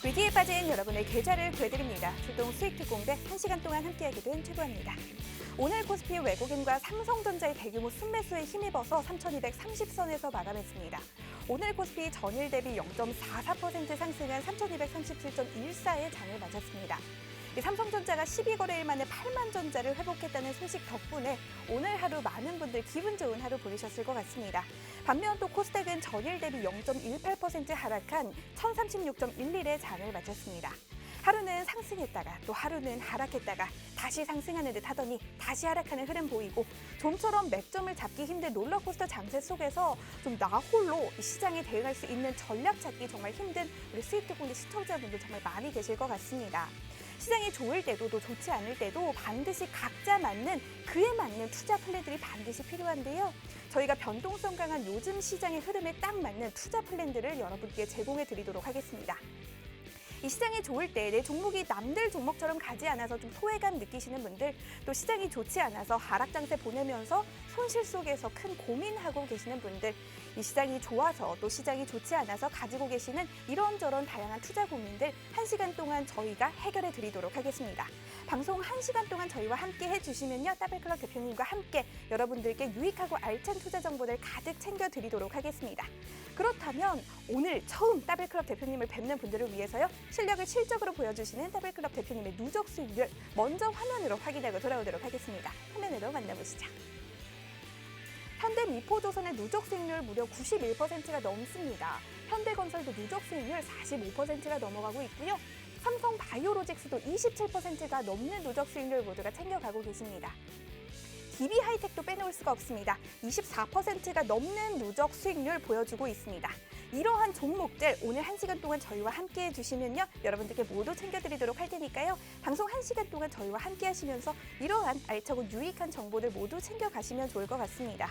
위기에 빠진 여러분의 계좌를 구해드립니다. 출동 수익 특공대 1시간 동안 함께하게 된 최고입니다. 오늘 코스피 외국인과 삼성전자의 대규모 순매수에 힘입어서 3,230선에서 마감했습니다. 오늘 코스피 전일 대비 0.44% 상승한 3,237.14의 장을 마쳤습니다. 삼성전자가 12거래일 만에 8만 전자를 회복했다는 소식 덕분에 오늘 하루 많은 분들 기분 좋은 하루 보내셨을 것 같습니다. 반면 또 코스닥은 전일 대비 0.18% 하락한 1,036.11의 장을 마쳤습니다. 하루는 상승했다가 또 하루는 하락했다가 다시 상승하는 듯 하더니 다시 하락하는 흐름 보이고 좀처럼 맥점을 잡기 힘든 롤러코스터 장세 속에서 좀 나 홀로 시장에 대응할 수 있는 전략 찾기 정말 힘든 우리 수익 특공대 시청자분들 정말 많이 계실 것 같습니다. 시장이 좋을 때도 또 좋지 않을 때도 반드시 각자 맞는 그에 맞는 투자 플랜들이 반드시 필요한데요. 저희가 변동성 강한 요즘 시장의 흐름에 딱 맞는 투자 플랜들을 여러분께 제공해 드리도록 하겠습니다. 이 시장이 좋을 때 내 종목이 남들 종목처럼 가지 않아서 좀 소외감 느끼시는 분들, 또 시장이 좋지 않아서 하락 장세 보내면서 손실 속에서 큰 고민하고 계시는 분들, 이 시장이 좋아서 또 시장이 좋지 않아서 가지고 계시는 이런저런 다양한 투자 고민들 1시간 동안 저희가 해결해 드리도록 하겠습니다. 방송 1시간 동안 저희와 함께 해주시면요. 따블클럽 대표님과 함께 여러분들께 유익하고 알찬 투자 정보들 가득 챙겨드리도록 하겠습니다. 그렇다면 오늘 처음 따블클럽 대표님을 뵙는 분들을 위해서요. 실력을 실적으로 보여주시는 따블클럽 대표님의 누적 수익률 먼저 화면으로 확인하고 돌아오도록 하겠습니다. 화면으로 만나보시죠. 현대미포조선의 누적 수익률 무려 91%가 넘습니다. 현대건설도 누적 수익률 45%가 넘어가고 있고요. 삼성바이오로직스도 27%가 넘는 누적 수익률 모두가 챙겨가고 계십니다. DB하이텍도 빼놓을 수가 없습니다. 24%가 넘는 누적 수익률 보여주고 있습니다. 이러한 종목들 오늘 1시간 동안 저희와 함께 해주시면요. 여러분들께 모두 챙겨드리도록 할 테니까요. 방송 1시간 동안 저희와 함께 하시면서 이러한 알차고 유익한 정보들 모두 챙겨가시면 좋을 것 같습니다.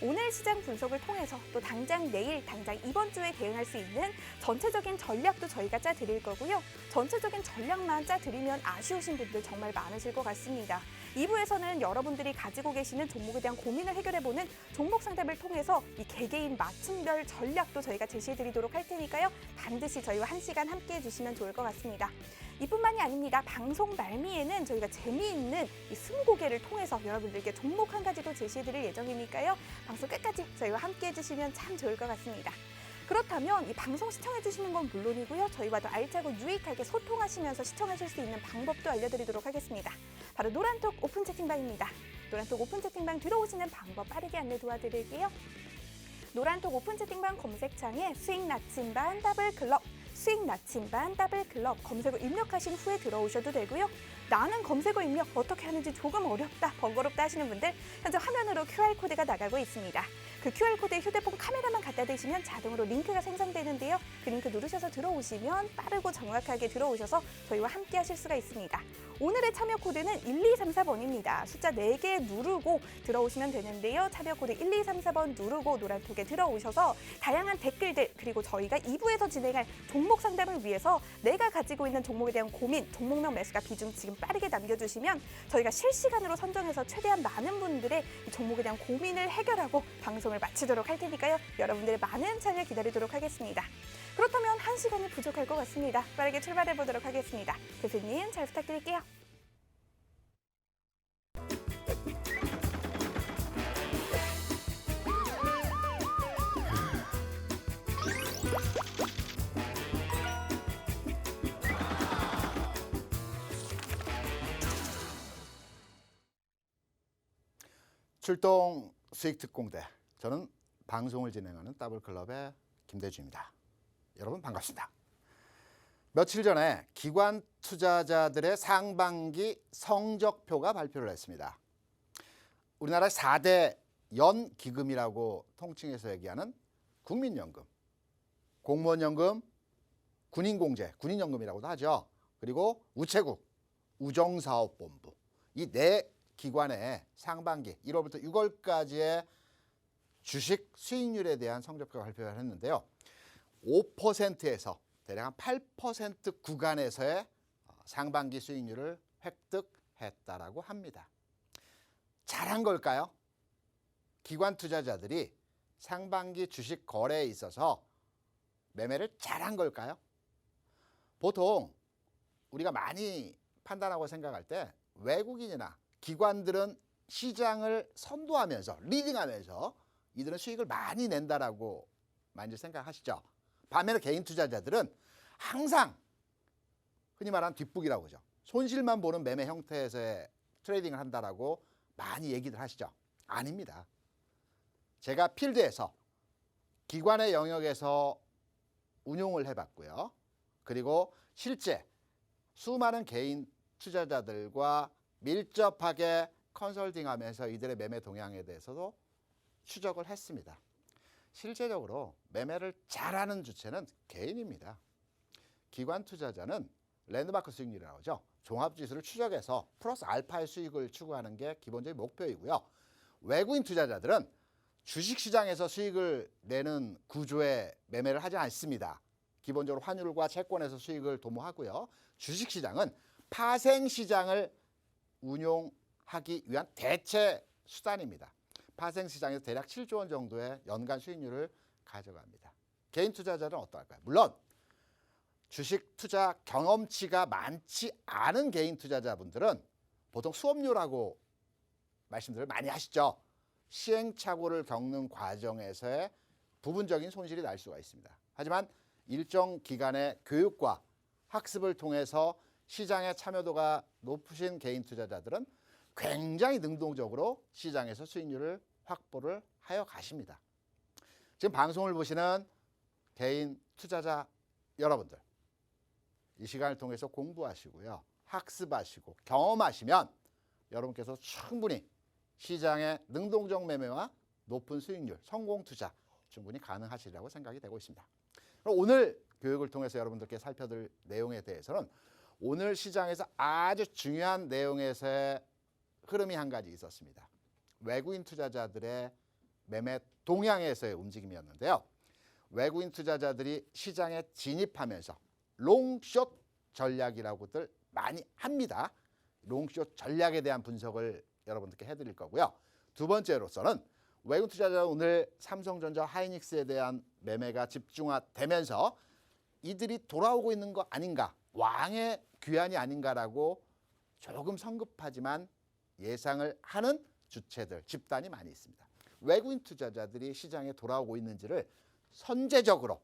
오늘 시장 분석을 통해서 또 당장 내일, 당장 이번 주에 대응할 수 있는 전체적인 전략도 저희가 짜드릴 거고요. 전체적인 전략만 짜드리면 아쉬우신 분들 정말 많으실 것 같습니다. 2부에서는 여러분들이 가지고 계시는 종목에 대한 고민을 해결해보는 종목 상담을 통해서 이 개개인 맞춤별 전략도 저희가 제시해드리도록 할 테니까요. 반드시 저희와 1시간 함께해 주시면 좋을 것 같습니다. 이뿐만이 아닙니다. 방송 말미에는 저희가 재미있는 이 스무고개를 통해서 여러분들께 종목 한 가지도 제시해드릴 예정이니까요. 방송 끝까지 저희와 함께해 주시면 참 좋을 것 같습니다. 그렇다면 이 방송 시청해 주시는 건 물론이고요. 저희와도 알차고 유익하게 소통하시면서 시청하실 수 있는 방법도 알려드리도록 하겠습니다. 바로 노란톡 오픈 채팅방입니다. 노란톡 오픈 채팅방 들어오시는 방법 빠르게 안내 도와드릴게요. 노란톡 오픈 채팅방 검색창에 수익 나침반 따블클럽, 수익 나침반 따블클럽 검색어 입력하신 후에 들어오셔도 되고요. 나는 검색어 입력 어떻게 하는지 조금 어렵다, 번거롭다 하시는 분들 현재 화면으로 QR코드가 나가고 있습니다. 그 QR코드에 휴대폰 카메라만 갖다 대시면 자동으로 링크가 생성되는데요. 그 링크 누르셔서 들어오시면 빠르고 정확하게 들어오셔서 저희와 함께 하실 수가 있습니다. 오늘의 참여 코드는 1234번입니다. 숫자 4개 누르고 들어오시면 되는데요. 참여 코드 1234번 누르고 노란톡에 들어오셔서 다양한 댓글들 그리고 저희가 2부에서 진행할 종목 상담을 위해서 내가 가지고 있는 종목에 대한 고민, 종목명 매수가 비중 지금 빠르게 남겨주시면 저희가 실시간으로 선정해서 최대한 많은 분들의 이 종목에 대한 고민을 해결하고 방송을 마치도록 할 테니까요. 여러분들의 많은 참여 기다리도록 하겠습니다. 그렇다면 1시간이 부족할 것 같습니다. 빠르게 출발해 보도록 하겠습니다. 대표님 잘 부탁드릴게요. 출동 수익특공대, 저는 방송을 진행하는 따블클럽의 김대주입니다. 여러분 반갑습니다. 며칠 전에 기관 투자자들의 상반기 성적표가 발표를 했습니다. 우리나라 4대 연기금이라고 통칭해서 얘기하는 국민연금, 공무원연금, 군인공제, 군인연금이라고도 하죠. 그리고 우체국, 우정사업본부, 이 네 기관의 상반기 1월부터 6월까지의 주식 수익률에 대한 성적표가 발표를 했는데요. 5%에서 대략 한 8% 구간에서의 상반기 수익률을 획득했다라고 합니다. 잘한 걸까요? 기관 투자자들이 상반기 주식 거래에 있어서 매매를 잘한 걸까요? 보통 우리가 많이 판단하고 생각할 때 외국인이나 기관들은 시장을 선도하면서 리딩하면서 이들은 수익을 많이 낸다라고 많이 생각하시죠. 반면에 개인 투자자들은 항상 흔히 말하는 뒷북이라고 그러죠. 손실만 보는 매매 형태에서의 트레이딩을 한다라고 많이 얘기들 하시죠. 아닙니다. 제가 필드에서 기관의 영역에서 운용을 해봤고요. 그리고 실제 수많은 개인 투자자들과 밀접하게 컨설팅하면서 이들의 매매 동향에 대해서도 추적을 했습니다. 실제적으로 매매를 잘하는 주체는 개인입니다. 기관 투자자는 랜드마크 수익률이라고 하죠. 종합지수를 추적해서 플러스 알파의 수익을 추구하는 게 기본적인 목표이고요. 외국인 투자자들은 주식시장에서 수익을 내는 구조의 매매를 하지 않습니다. 기본적으로 환율과 채권에서 수익을 도모하고요. 주식시장은 파생시장을 운용하기 위한 대체 수단입니다. 파생시장에서 대략 7조 원 정도의 연간 수익률을 가져갑니다. 개인 투자자는 어떨까요? 물론 주식 투자 경험치가 많지 않은 개인 투자자분들은 보통 수업료라고 말씀들을 많이 하시죠. 시행착오를 겪는 과정에서의 부분적인 손실이 날 수가 있습니다. 하지만 일정 기간의 교육과 학습을 통해서 시장에 참여도가 높으신 개인 투자자들은 굉장히 능동적으로 시장에서 수익률을 확보를 하여 가십니다. 지금 방송을 보시는 개인 투자자 여러분들, 이 시간을 통해서 공부하시고요. 학습하시고 경험하시면 여러분께서 충분히 시장의 능동적 매매와 높은 수익률, 성공 투자 충분히 가능하시리라고 생각이 되고 있습니다. 그럼 오늘 교육을 통해서 여러분들께 살펴드릴 내용에 대해서는 오늘 시장에서 아주 중요한 내용에서의 흐름이 한 가지 있었습니다. 외국인 투자자들의 매매 동향에서의 움직임이었는데요. 외국인 투자자들이 시장에 진입하면서 롱숏 전략이라고들 많이 합니다. 롱숏 전략에 대한 분석을 여러분들께 해드릴 거고요. 두 번째로서는 외국인 투자자 오늘 삼성전자 하이닉스에 대한 매매가 집중화되면서 이들이 돌아오고 있는 거 아닌가, 왕의 귀환이 아닌가라고 조금 성급하지만 예상을 하는 주체들, 집단이 많이 있습니다. 외국인 투자자들이 시장에 돌아오고 있는지를 선제적으로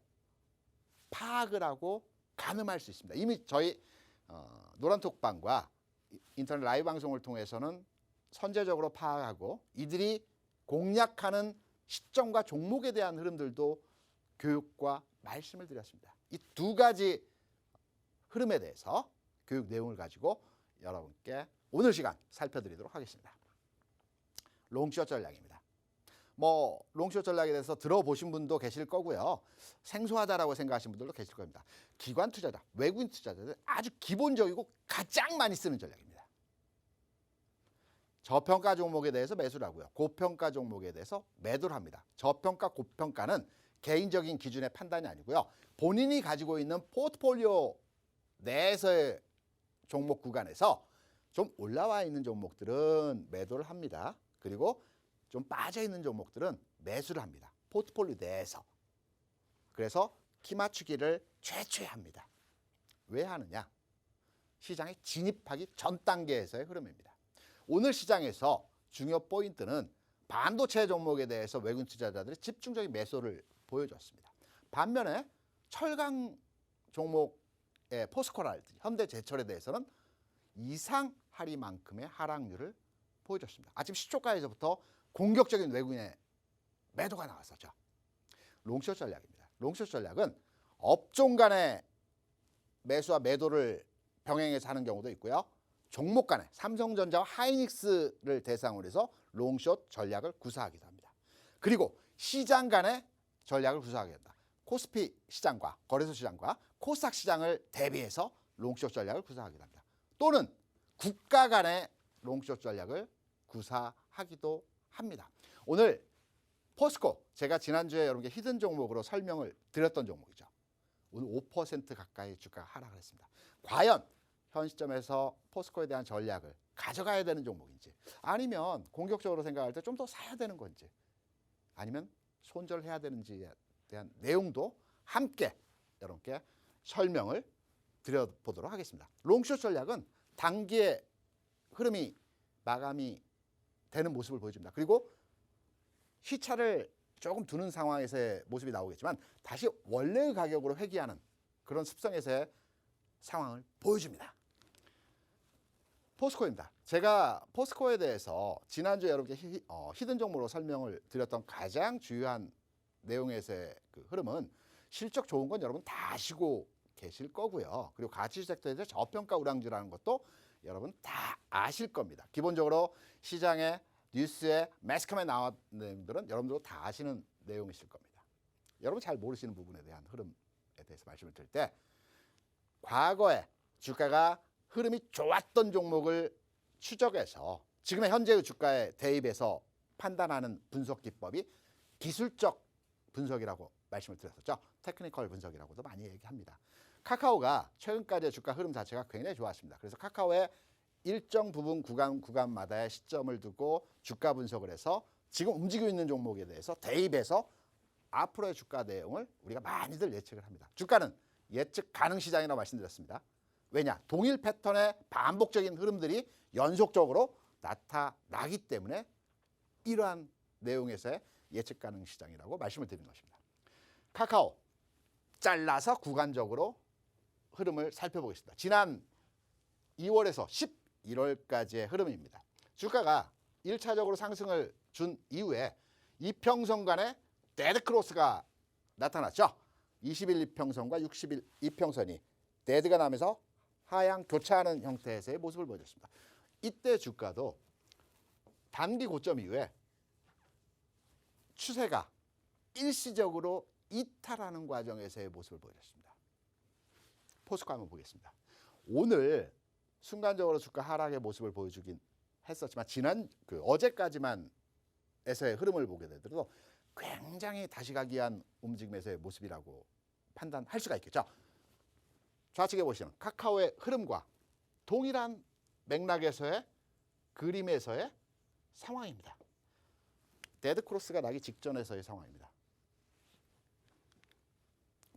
파악을 하고 가늠할 수 있습니다. 이미 저희 노란톡방과 인터넷 라이브 방송을 통해서는 선제적으로 파악하고 이들이 공략하는 시점과 종목에 대한 흐름들도 교육과 말씀을 드렸습니다. 이 두 가지 흐름에 대해서 교육 내용을 가지고 여러분께 오늘 시간 살펴드리도록 하겠습니다. 롱숏 전략입니다. 롱숏 전략에 대해서 들어보신 분도 계실 거고요. 생소하다라고 생각하시는 분들도 계실 겁니다. 기관 투자자, 외국인 투자자들 아주 기본적이고 가장 많이 쓰는 전략입니다. 저평가 종목에 대해서 매수를 하고요. 고평가 종목에 대해서 매도를 합니다. 저평가, 고평가는 개인적인 기준의 판단이 아니고요. 본인이 가지고 있는 포트폴리오 내에서의 종목 구간에서 좀 올라와 있는 종목들은 매도를 합니다. 그리고 좀 빠져 있는 종목들은 매수를 합니다. 포트폴리오 내에서. 그래서 키 맞추기를 최초에 합니다. 왜 하느냐? 시장에 진입하기 전 단계에서의 흐름입니다. 오늘 시장에서 중요 포인트는 반도체 종목에 대해서 외국인 투자자들이 집중적인 매수를 보여줬습니다. 반면에 철강 종목의 포스코랄지 현대제철에 대해서는 이상하리만큼의 하락률을 보여줬습니다. 아침 시초가에서부터 공격적인 외국인의 매도가 나왔었죠. 롱숏 전략입니다. 롱숏 전략은 업종 간의 매수와 매도를 병행해서 하는 경우도 있고요. 종목 간에 삼성전자와 하이닉스를 대상으로 해서 롱숏 전략을 구사하기도 합니다. 그리고 시장 간의 전략을 구사하게 된다. 코스피 시장과 거래소 시장과 코스닥 시장을 대비해서 롱숏 전략을 구사하기도 합니다. 또는 국가 간의 롱숏 전략을 구사하기도 합니다. 오늘 포스코, 제가 지난주에 여러분께 히든 종목으로 설명을 드렸던 종목이죠. 오늘 5% 가까이 주가가 하락을 했습니다. 과연 현 시점에서 포스코에 대한 전략을 가져가야 되는 종목인지, 아니면 공격적으로 생각할 때 좀 더 사야 되는 건지, 아니면 손절해야 되는지에 대한 내용도 함께 여러분께 설명을 드려보도록 하겠습니다. 롱숏 전략은 단기의 흐름이 마감이 되는 모습을 보여줍니다. 그리고 시차를 조금 두는 상황에서의 모습이 나오겠지만 다시 원래의 가격으로 회귀하는 그런 습성에서의 상황을 보여줍니다. 포스코입니다. 제가 포스코에 대해서 지난주에 여러분께 히든 종목으로 설명을 드렸던 가장 주요한 내용에서의 그 흐름은 실적 좋은 건 여러분 다 아시고 계실 거고요. 그리고 가치 섹터에서 저평가 우량주라는 것도 여러분 다 아실 겁니다. 기본적으로 시장에 뉴스에 매스컴에 나온 내용들은 여러분들도 다 아시는 내용이실 겁니다. 여러분 잘 모르시는 부분에 대한 흐름에 대해서 말씀을 드릴 때 과거에 주가가 흐름이 좋았던 종목을 추적해서 지금의 현재의 주가에 대입해서 판단하는 분석 기법이 기술적 분석이라고 말씀을 드렸었죠. 테크니컬 분석이라고도 많이 얘기합니다. 카카오가 최근까지의 주가 흐름 자체가 굉장히 좋았습니다. 그래서 카카오의 일정 부분 구간마다의 시점을 두고 주가 분석을 해서 지금 움직이고 있는 종목에 대해서 대입해서 앞으로의 주가 내용을 우리가 많이들 예측을 합니다. 주가는 예측 가능 시장이라고 말씀드렸습니다. 왜냐? 동일 패턴의 반복적인 흐름들이 연속적으로 나타나기 때문에 이러한 내용에서의 예측 가능 시장이라고 말씀을 드리는 것입니다. 카카오 잘라서 구간적으로 흐름을 살펴보겠습니다. 지난 2월에서 11월까지의 흐름입니다. 주가가 1차적으로 상승을 준 이후에 이평선 간의 데드크로스가 나타났죠. 20일 이평선과 60일 이평선이 데드가 나면서 하향 교차하는 형태에서의 모습을 보여줬습니다. 이때 주가도 단기 고점 이후에 추세가 일시적으로 이탈하는 과정에서의 모습을 보여줬습니다. 포스코 한번 보겠습니다. 오늘 순간적으로 주가 하락의 모습을 보여주긴 했었지만 지난 어제까지만 에서의 흐름을 보게 되더라도 굉장히 다시가기한 움직임에서의 모습이라고 판단할 수가 있겠죠. 좌측에 보시는 카카오의 흐름과 동일한 맥락에서의 그림에서의 상황입니다. 데드크로스가 나기 직전에서의 상황입니다.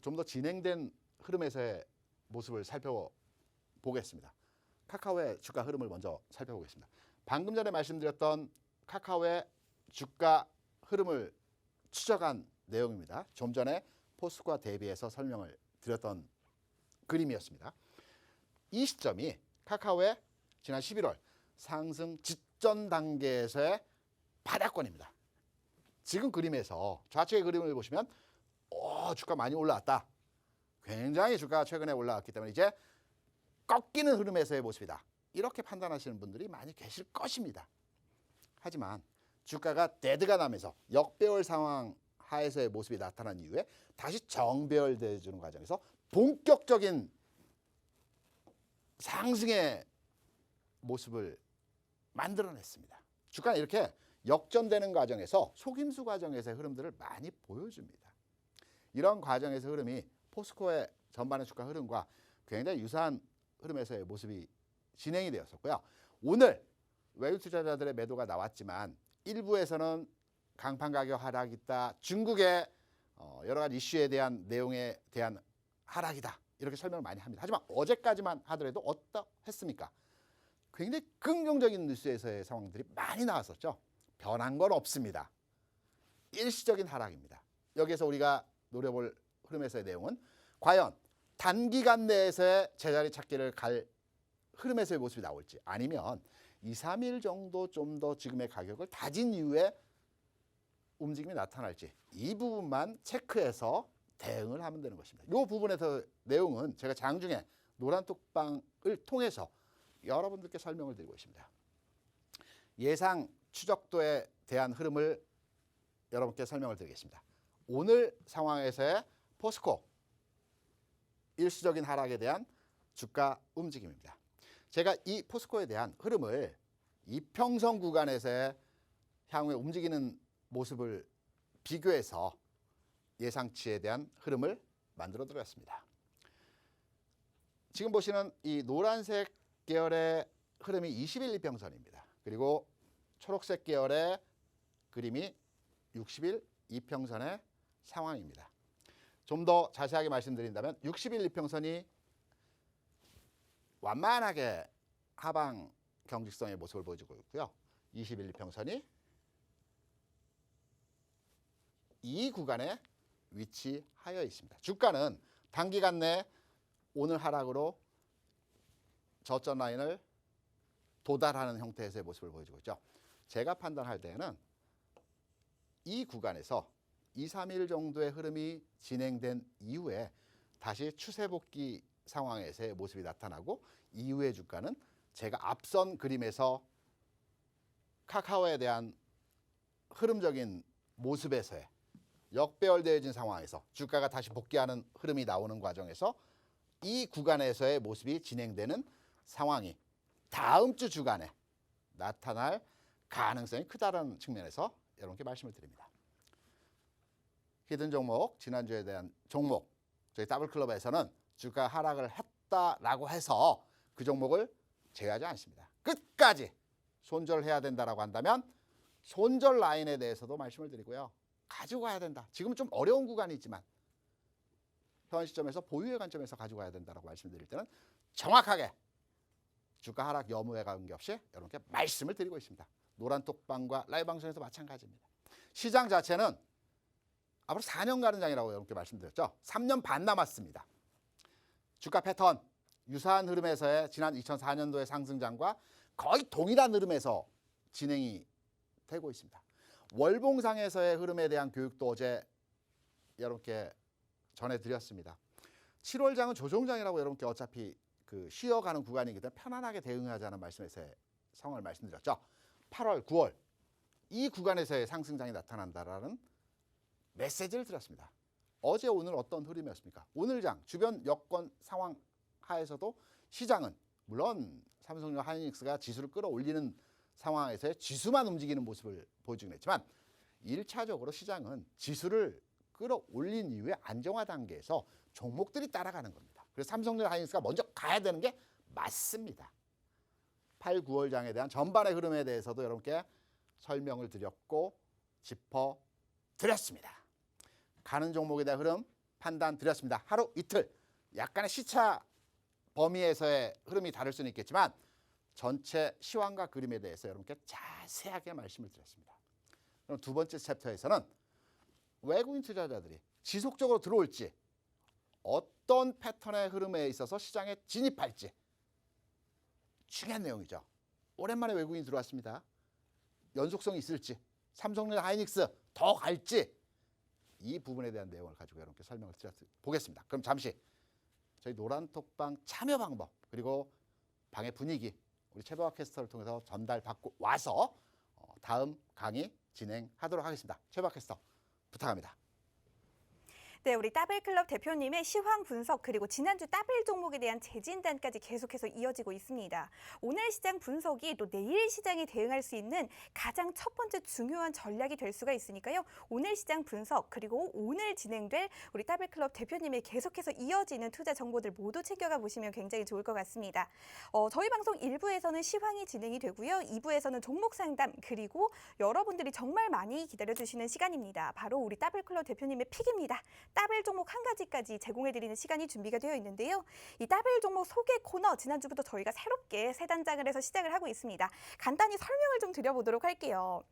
좀 더 진행된 흐름에서의 모습을 살펴보겠습니다. 카카오의 주가 흐름을 먼저 살펴보겠습니다. 방금 전에 말씀드렸던 카카오의 주가 흐름을 추적한 내용입니다. 좀 전에 포스코와 대비해서 설명을 드렸던 그림이었습니다. 이 시점이 카카오의 지난 11월 상승 직전 단계에서의 바닥권입니다. 지금 그림에서 좌측의 그림을 보시면 주가 많이 올라왔다. 굉장히 주가가 최근에 올라왔기 때문에 이제 꺾이는 흐름에서의 모습이다. 이렇게 판단하시는 분들이 많이 계실 것입니다. 하지만 주가가 데드가 나면서 역배열 상황 하에서의 모습이 나타난 이후에 다시 정배열돼 주는 과정에서 본격적인 상승의 모습을 만들어냈습니다. 주가는 이렇게 역전되는 과정에서 속임수 과정에서의 흐름들을 많이 보여줍니다. 이런 과정에서 흐름이 포스코의 전반의 주가 흐름과 굉장히 유사한 흐름에서의 모습이 진행이 되었었고요. 오늘 외국 투자자들의 매도가 나왔지만 일부에서는 강판 가격 하락이 있다. 중국의 여러 가지 이슈에 대한 내용에 대한 하락이다. 이렇게 설명을 많이 합니다. 하지만 어제까지만 하더라도 어떠했습니까? 굉장히 긍정적인 뉴스에서의 상황들이 많이 나왔었죠. 변한 건 없습니다. 일시적인 하락입니다. 여기에서 우리가 노려볼 흐름에서의 내용은 과연 단기간 내에서의 제자리 찾기를 갈 흐름에서의 모습이 나올지 아니면 2, 3일 정도 좀 더 지금의 가격을 다진 이후에 움직임이 나타날지 이 부분만 체크해서 대응을 하면 되는 것입니다. 이 부분에서 내용은 제가 장중에 노란톡방을 통해서 여러분들께 설명을 드리고 있습니다. 예상 추적도에 대한 흐름을 여러분께 설명을 드리겠습니다. 오늘 상황에서의 포스코 일시적인 하락에 대한 주가 움직임입니다. 제가 이 포스코에 대한 흐름을 이평선 구간에서의 향후에 움직이는 모습을 비교해서 예상치에 대한 흐름을 만들어 드렸습니다. 지금 보시는 이 노란색 계열의 흐름이 20일 이평선입니다. 그리고 초록색 계열의 그림이 60일 이평선의 상황입니다. 좀 더 자세하게 말씀드린다면 60일 이평선이 완만하게 하방 경직성의 모습을 보여주고 있고요. 21일평선이 이 구간에 위치하여 있습니다. 주가는 단기간 내에 오늘 하락으로 저점 라인을 도달하는 형태에서의 모습을 보여주고 있죠. 제가 판단할 때에는 이 구간에서 2, 3일 정도의 흐름이 진행된 이후에 다시 추세 복귀 상황에서의 모습이 나타나고 이후의 주가는 제가 앞선 그림에서 카카오에 대한 흐름적인 모습에서의 역배열되어진 상황에서 주가가 다시 복귀하는 흐름이 나오는 과정에서 이 구간에서의 모습이 진행되는 상황이 다음 주 주간에 나타날 가능성이 크다는 측면에서 여러분께 말씀을 드립니다. 히든 종목, 지난주에 대한 종목, 저희 더블클럽에서는 주가 하락을 했다라고 해서 그 종목을 제외하지 않습니다. 끝까지 손절해야 된다라고 한다면 손절 라인에 대해서도 말씀을 드리고요. 가지고 가야 된다. 지금은 좀 어려운 구간이지만 현 시점에서 보유의 관점에서 가지고 가야 된다라고 말씀드릴 때는 정확하게 주가 하락 여부에 관계없이 여러분께 말씀을 드리고 있습니다. 노란톡방과 라이브 방송에서 마찬가지입니다. 시장 자체는 앞으로 4년 가는 장이라고 여러분께 말씀드렸죠. 3년 반 남았습니다. 주가 패턴 유사한 흐름에서의 지난 2004년도의 상승장과 거의 동일한 흐름에서 진행이 되고 있습니다. 월봉상에서의 흐름에 대한 교육도 어제 여러분께 전해드렸습니다. 7월장은 조정장이라고 여러분께 어차피 쉬어가는 구간이기 때문에 편안하게 대응하자는 말씀에서의 상황을 말씀드렸죠. 8월, 9월 이 구간에서의 상승장이 나타난다라는 메시지를 드렸습니다. 어제 오늘 어떤 흐름이었습니까? 오늘장 주변 여건 상황 하에서도 시장은 물론 삼성전자 하이닉스가 지수를 끌어올리는 상황에서의 지수만 움직이는 모습을 보여주긴 했지만 1차적으로 시장은 지수를 끌어올린 이후에 안정화 단계에서 종목들이 따라가는 겁니다. 그래서 삼성전자 하이닉스가 먼저 가야 되는 게 맞습니다. 8, 9월장에 대한 전반의 흐름에 대해서도 여러분께 설명을 드렸고 짚어드렸습니다. 가는 종목에 대한 흐름 판단 드렸습니다. 하루 이틀 약간의 시차 범위에서의 흐름이 다를 수는 있겠지만 전체 시황과 그림에 대해서 여러분께 자세하게 말씀을 드렸습니다. 그럼 두 번째 챕터에서는 외국인 투자자들이 지속적으로 들어올지 어떤 패턴의 흐름에 있어서 시장에 진입할지 중요한 내용이죠. 오랜만에 외국인이 들어왔습니다. 연속성이 있을지 삼성전자 하이닉스 더 갈지 이 부분에 대한 내용을 가지고 여러분께 설명을 드려보겠습니다. 그럼 잠시 저희 노란톡방 참여 방법 그리고 방의 분위기 우리 최박화 캐스터를 통해서 전달받고 와서 다음 강의 진행하도록 하겠습니다. 최박화 캐스터 부탁합니다. 네, 우리 더블클럽 대표님의 시황 분석 그리고 지난주 더블 종목에 대한 재진단까지 계속해서 이어지고 있습니다. 오늘 시장 분석이 또 내일 시장에 대응할 수 있는 가장 첫 번째 중요한 전략이 될 수가 있으니까요. 오늘 시장 분석 그리고 오늘 진행될 우리 더블클럽 대표님의 계속해서 이어지는 투자 정보들 모두 챙겨가 보시면 굉장히 좋을 것 같습니다. 저희 방송 1부에서는 시황이 진행이 되고요. 2부에서는 종목 상담 그리고 여러분들이 정말 많이 기다려주시는 시간입니다. 바로 우리 더블클럽 대표님의 픽입니다. 더블 종목 한 가지까지 제공해드리는 시간이 준비가 되어 있는데요. 이 더블 종목 소개 코너 지난주부터 저희가 새롭게 세 단장을 해서 시작을 하고 있습니다. 간단히 설명을 좀 드려보도록 할게요.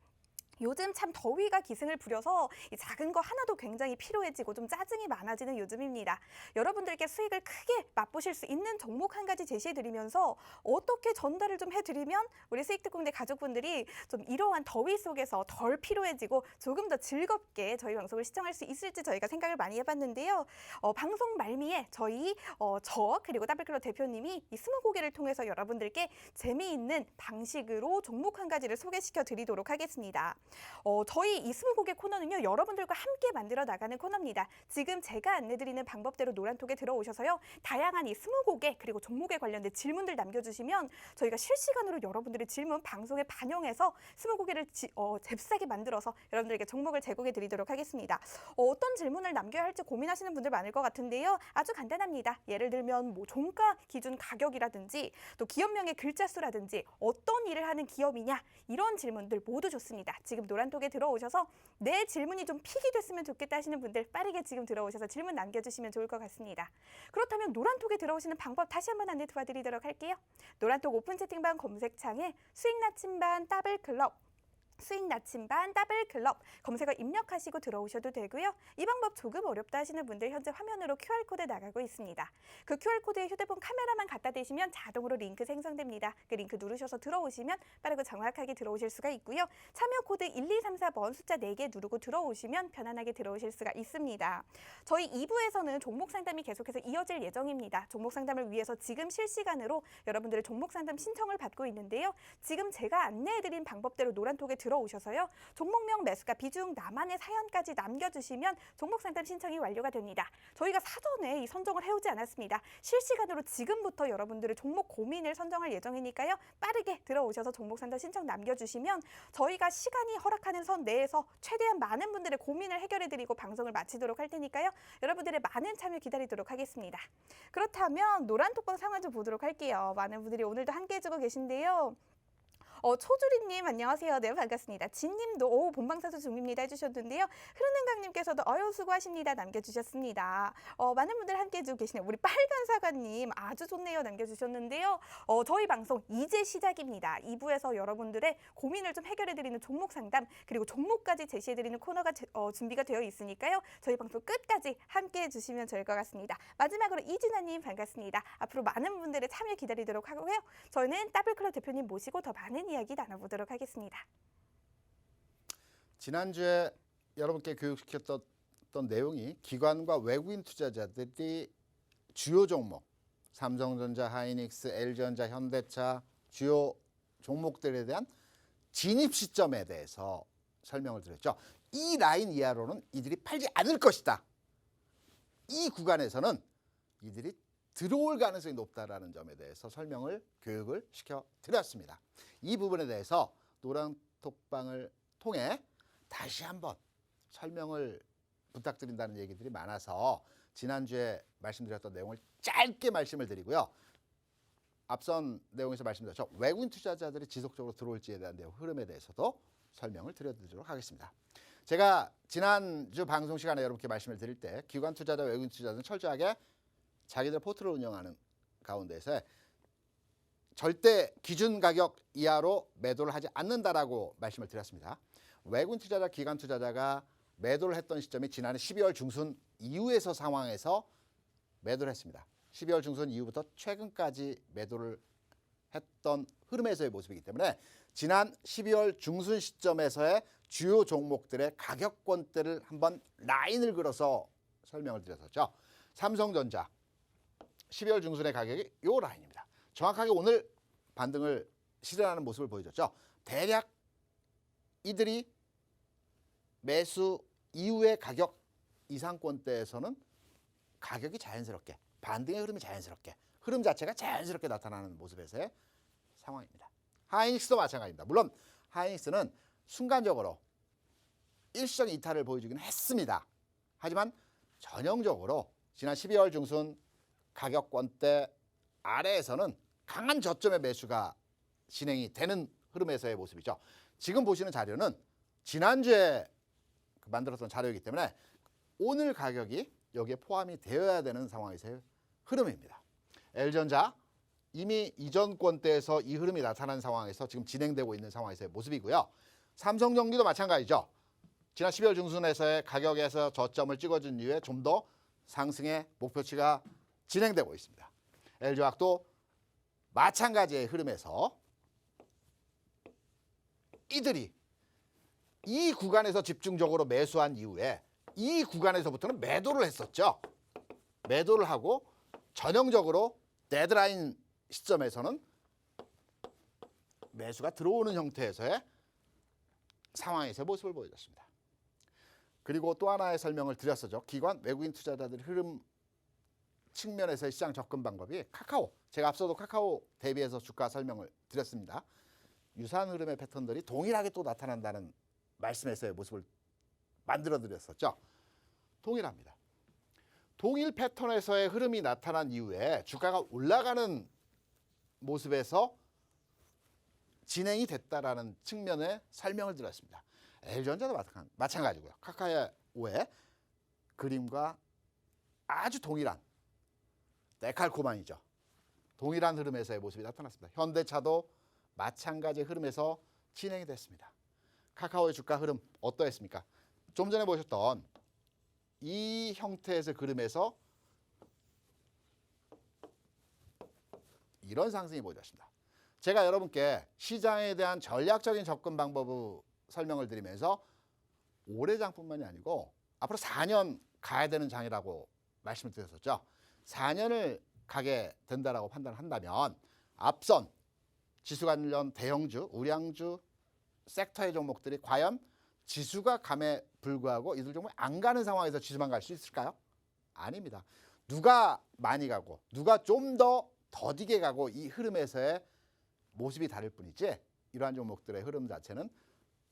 요즘 참 더위가 기승을 부려서 이 작은 거 하나도 굉장히 피로해지고 좀 짜증이 많아지는 요즘입니다. 여러분들께 수익을 크게 맛보실 수 있는 종목 한 가지 제시해드리면서 어떻게 전달을 좀 해드리면 우리 수익특공대 가족분들이 좀 이러한 더위 속에서 덜 피로해지고 조금 더 즐겁게 저희 방송을 시청할 수 있을지 저희가 생각을 많이 해봤는데요. 방송 말미에 저희 저 그리고 더블클럽 대표님이 이 스무고개를 통해서 여러분들께 재미있는 방식으로 종목 한 가지를 소개시켜 드리도록 하겠습니다. 저희 이 스무고개 코너는요. 여러분들과 함께 만들어 나가는 코너입니다. 지금 제가 안내드리는 방법대로 노란톡에 들어오셔서요. 다양한 이 스무고개 그리고 종목에 관련된 질문들 남겨주시면 저희가 실시간으로 여러분들의 질문 방송에 반영해서 스무고개를 잽싸게 만들어서 여러분들에게 종목을 제공해 드리도록 하겠습니다. 어떤 질문을 남겨야 할지 고민하시는 분들 많을 것 같은데요. 아주 간단합니다. 예를 들면 뭐 종가 기준 가격이라든지 또 기업명의 글자 수라든지 어떤 일을 하는 기업이냐 이런 질문들 모두 좋습니다. 지금 노란톡에 들어오셔서 내 질문이 좀 픽이 됐으면 좋겠다 하시는 분들 빠르게 지금 들어오셔서 질문 남겨주시면 좋을 것 같습니다. 그렇다면 노란톡에 들어오시는 방법 다시 한번 안내 도와드리도록 할게요. 노란톡 오픈 채팅방 검색창에 수익 나침반 더블클럽 수익 나침반 더블클럽 검색어 입력하시고 들어오셔도 되고요. 이 방법 조금 어렵다 하시는 분들 현재 화면으로 QR코드 나가고 있습니다. 그 QR코드에 휴대폰 카메라만 갖다 대시면 자동으로 링크 생성됩니다. 그 링크 누르셔서 들어오시면 빠르고 정확하게 들어오실 수가 있고요. 참여 코드 1234번 숫자 4개 누르고 들어오시면 편안하게 들어오실 수가 있습니다. 저희 2부에서는 종목 상담이 계속해서 이어질 예정입니다. 종목 상담을 위해서 지금 실시간으로 여러분들의 종목 상담 신청을 받고 있는데요. 지금 제가 안내해드린 방법대로 노란톡에 들어오셔서요. 종목명, 매수가, 비중, 나만의 사연까지 남겨주시면 종목 상담 신청이 완료가 됩니다. 저희가 사전에 이 선정을 해오지 않았습니다. 실시간으로 지금부터 여러분들의 종목 고민을 선정할 예정이니까요. 빠르게 들어오셔서 종목 상담 신청 남겨주시면 저희가 시간이 허락하는 선 내에서 최대한 많은 분들의 고민을 해결해드리고 방송을 마치도록 할 테니까요. 여러분들의 많은 참여 기다리도록 하겠습니다. 그렇다면 노란톡방 상황 좀 보도록 할게요. 많은 분들이 오늘도 함께 해주고 계신데요. 초주리님 안녕하세요. 네, 반갑습니다. 진님도 본방사수 중입니다 해주셨는데요. 흐르는 강님께서도 수고하십니다 남겨주셨습니다. 많은 분들 함께 해주고 계시네요. 우리 빨간 사과님 아주 좋네요 남겨주셨는데요. 저희 방송 이제 시작입니다. 2부에서 여러분들의 고민을 좀 해결해드리는 종목 상담 그리고 종목까지 제시해드리는 코너가 준비가 되어 있으니까요. 저희 방송 끝까지 함께 해주시면 좋을 것 같습니다. 마지막으로 이진아님 반갑습니다. 앞으로 많은 분들의 참여 기다리도록 하고요. 저희는 더블클럽 대표님 모시고 더 많은 이야기 나눠보도록 하겠습니다. 지난주에 여러분께 교육시켰던 내용이 기관과 외국인 투자자들이 주요 종목, 삼성전자, 하이닉스, LG전자, 현대차 주요 종목들에 대한 진입 시점에 대해서 설명을 드렸죠. 이 라인 이하로는 이들이 팔지 않을 것이다. 이 구간에서는 이들이 들어올 가능성이 높다라는 점에 대해서 교육을 시켜드렸습니다. 이 부분에 대해서 노란톡방을 통해 다시 한번 설명을 부탁드린다는 얘기들이 많아서 지난주에 말씀드렸던 내용을 짧게 말씀을 드리고요. 앞선 내용에서 말씀드렸죠. 외국인 투자자들이 지속적으로 들어올지에 대한 흐름에 대해서도 설명을 드려드리도록 하겠습니다. 제가 지난주 방송 시간에 여러분께 말씀을 드릴 때 기관 투자자, 외국인 투자자는 철저하게 자기들 포트를 운영하는 가운데서 절대 기준 가격 이하로 매도를 하지 않는다라고 말씀을 드렸습니다. 외국인 투자자, 기관 투자자가 매도를 했던 시점이 지난해 12월 중순 이후에서 상황에서 매도를 했습니다. 12월 중순 이후부터 최근까지 매도를 했던 흐름에서의 모습이기 때문에 지난 12월 중순 시점에서의 주요 종목들의 가격권대를 한번 라인을 그려서 설명을 드렸었죠. 삼성전자 12월 중순의 가격이 이 라인입니다. 정확하게 오늘 반등을 실현하는 모습을 보여줬죠. 대략 이들이 매수 이후의 가격 이상권대에서는 가격이 자연스럽게 반등의 흐름이 자연스럽게 흐름 자체가 자연스럽게 나타나는 모습에서의 상황입니다. 하이닉스도 마찬가지입니다. 물론 하이닉스는 순간적으로 일시적 이탈을 보여주긴 했습니다. 하지만 전형적으로 지난 12월 중순 가격권대 아래에서는 강한 저점의 매수가 진행이 되는 흐름에서의 모습이죠. 지금 보시는 자료는 지난주에 만들었던 자료이기 때문에 오늘 가격이 여기에 포함이 되어야 되는 상황에서의 흐름입니다. LG전자 이미 이전 권대에서 이 흐름이 나타난 상황에서 지금 진행되고 있는 상황에서의 모습이고요. 삼성전기도 마찬가지죠. 지난 12월 중순에서의 가격에서 저점을 찍어준 이후에 좀 더 상승의 목표치가 진행되고 있습니다. LG화학도 마찬가지의 흐름에서 이들이 이 구간에서 집중적으로 매수한 이후에 이 구간에서부터는 매도를 했었죠. 매도를 하고 전형적으로 데드라인 시점에서는 매수가 들어오는 형태에서의 상황에서의 모습을 보여줬습니다. 그리고 또 하나의 설명을 드렸었죠. 기관, 외국인 투자자들 흐름 측면에서의 시장 접근 방법이 카카오, 제가 앞서도 카카오 대비해서 주가 설명을 드렸습니다. 유사한 흐름의 패턴들이 동일하게 또 나타난다는 말씀에서의 모습을 만들어 드렸었죠. 동일합니다. 동일 패턴에서의 흐름이 나타난 이후에 주가가 올라가는 모습에서 진행이 됐다라는 측면의 설명을 드렸습니다. LG전자도 마찬가지고요. 카카오의 그림과 아주 동일한 데칼코마니죠. 동일한 흐름에서의 모습이 나타났습니다. 현대차도 마찬가지 흐름에서 진행이 됐습니다. 카카오의 주가 흐름 어떠했습니까? 좀 전에 보셨던 이 형태에서 그림에서 이런 상승이 보여졌습니다. 제가 여러분께 시장에 대한 전략적인 접근 방법을 설명을 드리면서 올해 장뿐만이 아니고 앞으로 4년 가야 되는 장이라고 말씀을 드렸었죠. 4년을 가게 된다라고 판단을 한다면 앞선 지수 관련 대형주, 우량주 섹터의 종목들이 과연 지수가 감에 불구하고 이들 종목이 안 가는 상황에서 지수만 갈 수 있을까요? 아닙니다. 누가 많이 가고 누가 좀 더 더디게 가고 이 흐름에서의 모습이 다를 뿐이지 이러한 종목들의 흐름 자체는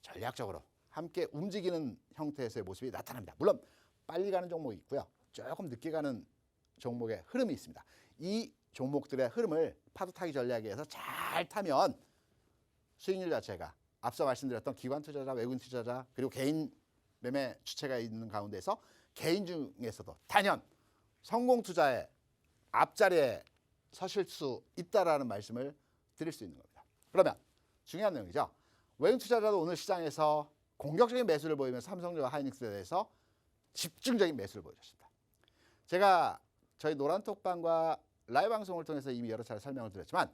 전략적으로 함께 움직이는 형태에서의 모습이 나타납니다. 물론 빨리 가는 종목이 있고요. 조금 늦게 가는 종목의 흐름이 있습니다. 이 종목들의 흐름을 파도 타기 전략에 의해서 잘 타면 수익률 자체가 앞서 말씀드렸던 기관 투자자, 외국인 투자자 그리고 개인 매매 주체가 있는 가운데서 개인 중에서도 단연 성공 투자의 앞자리에 서실 수 있다라는 말씀을 드릴 수 있는 겁니다. 그러면 중요한 내용이죠. 외국인 투자자도 오늘 시장에서 공격적인 매수를 보이면서 삼성전자 하이닉스에 대해서 집중적인 매수를 보여줬습니다. 제가 저희 노란톡방과 라이브 방송을 통해서 이미 여러 차례 설명을 드렸지만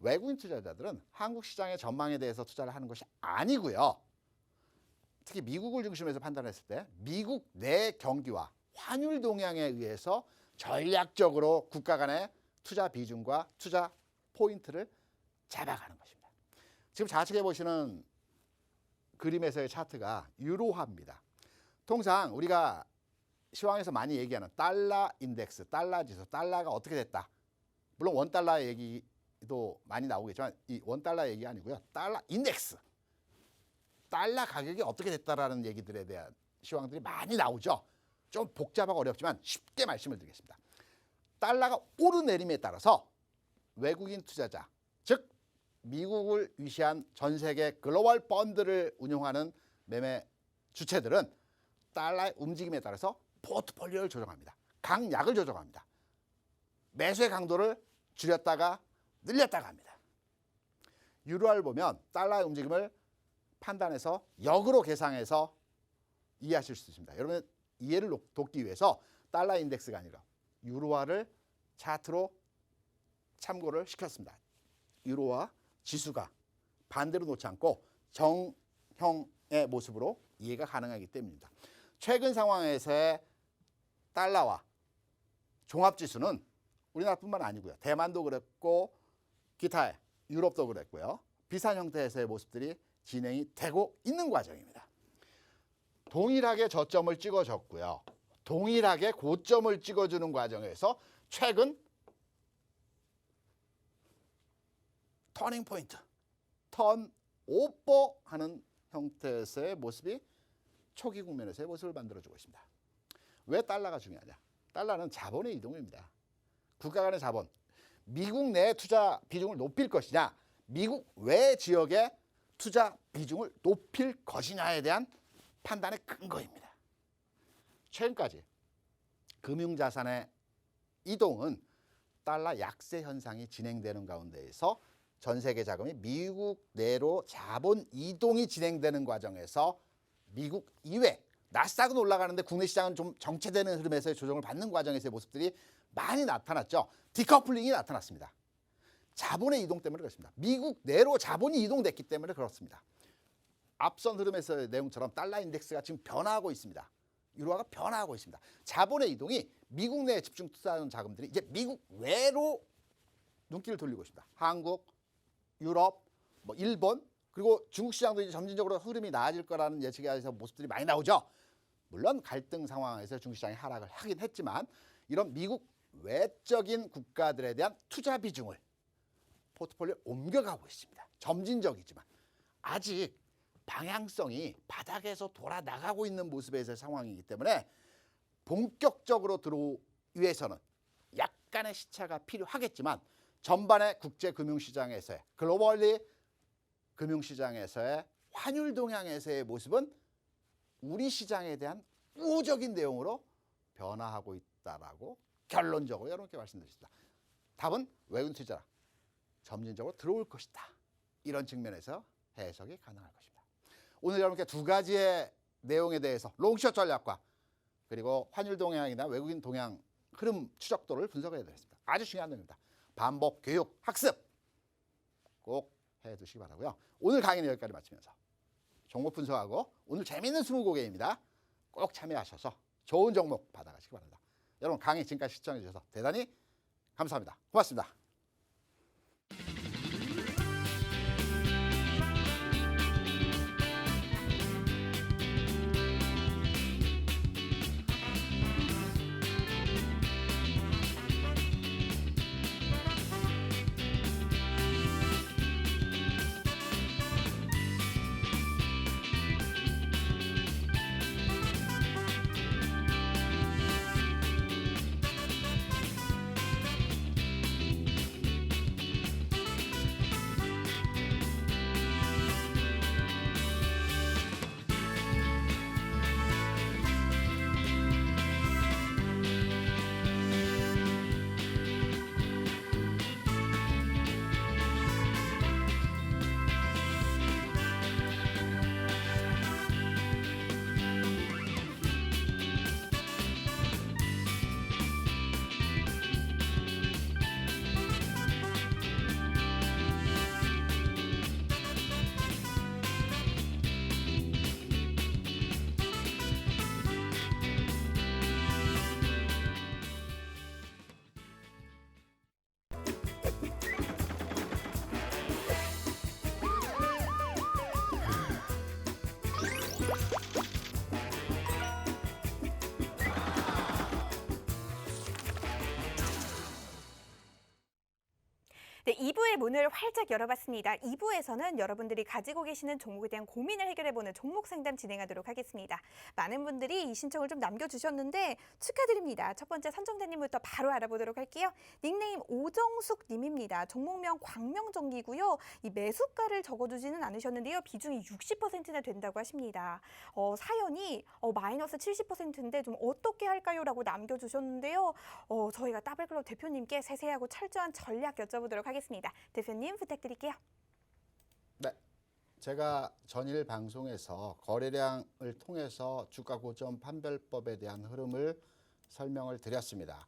외국인 투자자들은 한국 시장의 전망에 대해서 투자를 하는 것이 아니고요. 특히 미국을 중심으로 해서 판단했을 때 미국 내 경기와 환율 동향에 의해서 전략적으로 국가 간의 투자 비중과 투자 포인트를 잡아가는 것입니다. 지금 좌측에 보시는 그림에서의 차트가 유로화입니다. 통상 우리가 시황에서 많이 얘기하는 달러 인덱스, 달러 지수, 달러가 어떻게 됐다. 물론 원달러 얘기도 많이 나오겠지만 이 원달러 얘기가 아니고요. 달러 인덱스, 달러 가격이 어떻게 됐다라는 얘기들에 대한 시황들이 많이 나오죠. 좀 복잡하고 어렵지만 쉽게 말씀을 드리겠습니다. 달러가 오르내림에 따라서 외국인 투자자, 즉 미국을 위시한 전 세계 글로벌 펀드를 운용하는 매매 주체들은 달러의 움직임에 따라서 포트폴리오를 조정합니다. 강약을 조정합니다. 매수의 강도를 줄였다가 늘렸다가 합니다. 유로화를 보면 달러의 움직임을 판단해서 역으로 계산해서 이해하실 수 있습니다. 여러분 이해를 돕기 위해서 달러 인덱스가 아니라 유로화를 차트로 참고를 시켰습니다. 유로화 지수가 반대로 놓지 않고 정형의 모습으로 이해가 가능하기 때문입니다. 최근 상황에서의 달러와 종합지수는 우리나라뿐만 아니고요. 대만도 그랬고 기타의 유럽도 그랬고요. 비슷한 형태에서의 모습들이 진행이 되고 있는 과정입니다. 동일하게 저점을 찍어줬고요. 동일하게 고점을 찍어주는 과정에서 최근 터닝 포인트, 턴 오버 하는 형태에서의 모습이 초기 국면에서의 모습을 만들어주고 있습니다. 왜 달러가 중요하냐? 달러는 자본의 이동입니다. 국가 간의 자본, 미국 내 투자 비중을 높일 것이냐, 미국 외 지역의 투자 비중을 높일 것이냐에 대한 판단의 근거입니다. 최근까지 금융자산의 이동은 달러 약세 현상이 진행되는 가운데에서 전 세계 자금이 미국 내로 자본 이동이 진행되는 과정에서 미국 이외 나스닥은 올라가는데 국내 시장은 좀 정체되는 흐름에서의 조정을 받는 과정에서의 모습들이 많이 나타났죠. 디커플링이 나타났습니다. 자본의 이동 때문에 그렇습니다. 미국 내로 자본이 이동됐기 때문에 그렇습니다. 앞선 흐름에서의 내용처럼 달러 인덱스가 지금 변화하고 있습니다. 유로화가 변화하고 있습니다. 자본의 이동이 미국 내에 집중 투자하는 자금들이 이제 미국 외로 눈길을 돌리고 있습니다. 한국, 유럽, 일본 그리고 중국 시장도 이제 점진적으로 흐름이 나아질 거라는 예측에 의해서 모습들이 많이 나오죠. 물론 갈등 상황에서 중국 시장이 하락을 하긴 했지만 이런 미국 외적인 국가들에 대한 투자 비중을 포트폴리오에 옮겨가고 있습니다. 점진적이지만 아직 방향성이 바닥에서 돌아 나가고 있는 모습에서의 상황이기 때문에 본격적으로 들어오기 위해서는 약간의 시차가 필요하겠지만 전반의 국제 금융시장에서의 글로벌리 금융시장에서의 환율 동향에서의 모습은 우리 시장에 대한 우호적인 내용으로 변화하고 있다라고 결론적으로 여러분께 말씀드립니다. 답은 외국인 투자라 점진적으로 들어올 것이다. 이런 측면에서 해석이 가능할 것입니다. 오늘 여러분께 두 가지의 내용에 대해서 롱숏 전략과 그리고 환율 동향이나 외국인 동향 흐름 추적도를 분석해 드렸습니다. 아주 중요한 내용입니다. 반복, 교육, 학습 꼭 해두시기 바라고요. 오늘 강의는 여기까지 마치면서 종목 분석하고 오늘 재미있는 20개입니다. 꼭 참여하셔서 좋은 종목 받아가시기 바랍니다. 여러분 강의 지금까지 시청해 주셔서 대단히 감사합니다. 고맙습니다. 네, 2부의 문을 활짝 열어봤습니다. 2부에서는 여러분들이 가지고 계시는 종목에 대한 고민을 해결해보는 종목 상담 진행하도록 하겠습니다. 많은 분들이 이 신청을 좀 남겨주셨는데 축하드립니다. 첫 번째 선정자님부터 바로 알아보도록 할게요. 닉네임 오정숙 님입니다. 종목명 광명전기고요. 이 매수가를 적어주지는 않으셨는데요. 비중이 60%나 된다고 하십니다. 사연이 마이너스 70%인데 좀 어떻게 할까요? 라고 남겨주셨는데요. 저희가 더블클럽 대표님께 세세하고 철저한 전략 여쭤보도록 하겠습니다. 대표님 부탁드릴게요. 네, 제가 전일 방송에서 거래량을 통해서 주가 고점 판별법에 대한 흐름을 설명을 드렸습니다.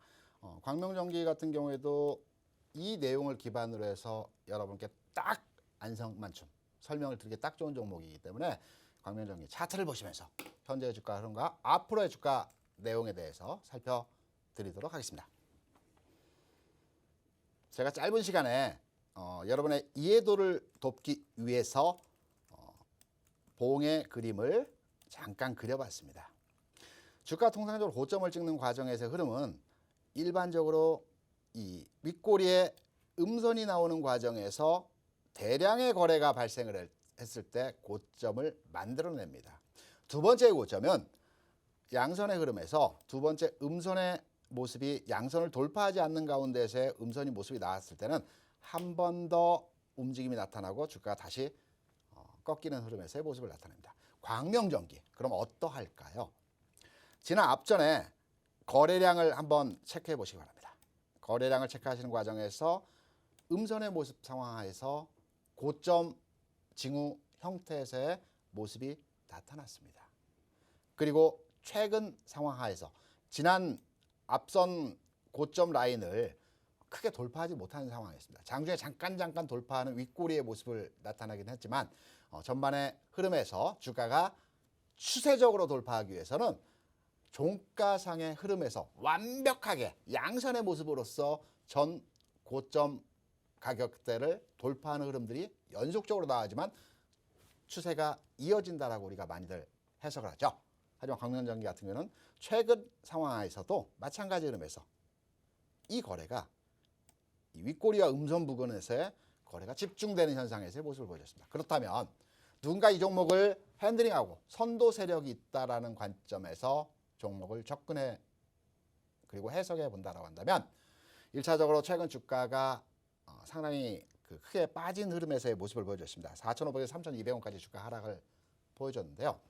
광명전기 같은 경우에도 이 내용을 기반으로 해서 여러분께 딱 안성맞춤 설명을 드리기 딱 좋은 종목이기 때문에 광명전기 차트를 보시면서 현재의 주가 흐름과 앞으로의 주가 내용에 대해서 살펴드리도록 하겠습니다. 제가 짧은 시간에 여러분의 이해도를 돕기 위해서 봉의 그림을 잠깐 그려봤습니다. 주가 통상적으로 고점을 찍는 과정에서의 흐름은 일반적으로 이 윗꼬리에 음선이 나오는 과정에서 대량의 거래가 발생을 했을 때 고점을 만들어냅니다. 두 번째 고점은 양선의 흐름에서 두 번째 음선의 모습이 양선을 돌파하지 않는 가운데서의 음선이 모습이 나왔을 때는 한 번 더 움직임이 나타나고 주가가 다시 꺾이는 흐름에서의 모습을 나타냅니다. 광명전기 그럼 어떠할까요? 지난 앞전에 거래량을 한번 체크해 보시기 바랍니다. 거래량을 체크하시는 과정에서 음선의 모습 상황하에서 고점 징후 형태에서의 모습이 나타났습니다. 그리고 최근 상황하에서 지난 앞선 고점 라인을 크게 돌파하지 못하는 상황이었습니다. 장중에 잠깐 돌파하는 윗꼬리의 모습을 나타나긴 했지만 전반의 흐름에서 주가가 추세적으로 돌파하기 위해서는 종가상의 흐름에서 완벽하게 양선의 모습으로서 전 고점 가격대를 돌파하는 흐름들이 연속적으로 나오지만 추세가 이어진다라고 우리가 많이들 해석을 하죠. 하지만 광명전기 같은 경우는 최근 상황에서도 마찬가지 흐름에서 이 거래가 이 윗꼬리와 음선 부근에서의 거래가 집중되는 현상에서의 모습을 보여줬습니다. 그렇다면 누군가 이 종목을 핸들링하고 선도 세력이 있다라는 관점에서 종목을 접근해 그리고 해석해 본다라고 한다면 1차적으로 최근 주가가 상당히 그 크게 빠진 흐름에서의 모습을 보여줬습니다. 4,500에서 3,200원까지 주가 하락을 보여줬는데요.